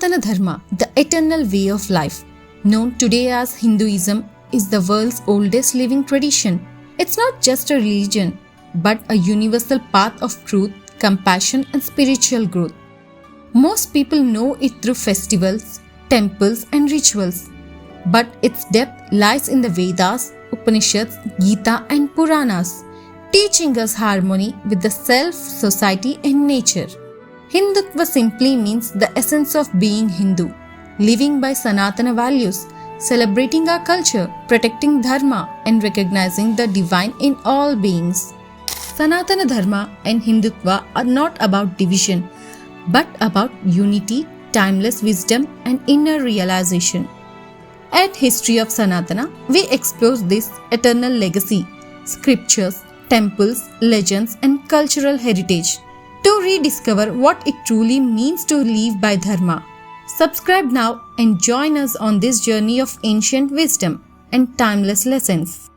Sanatana Dharma, the eternal way of life, known today as Hinduism, is the world's oldest living tradition. It's not just a religion, but a universal path of truth, compassion, and spiritual growth. Most people know it through festivals, temples, and rituals, but its depth lies in the Vedas, Upanishads, Gita, and Puranas, teaching us harmony with the self, society, and nature. Hindutva simply means the essence of being Hindu, living by Sanatana values, celebrating our culture, protecting Dharma, and recognizing the divine in all beings. Sanatana Dharma and Hindutva are not about division, but about unity, timeless wisdom, and inner realization. At History of Sanatana, we explore this eternal legacy, scriptures, temples, legends, and cultural heritage to rediscover what it truly means to live by Dharma. Subscribe now and join us on this journey of ancient wisdom and timeless lessons.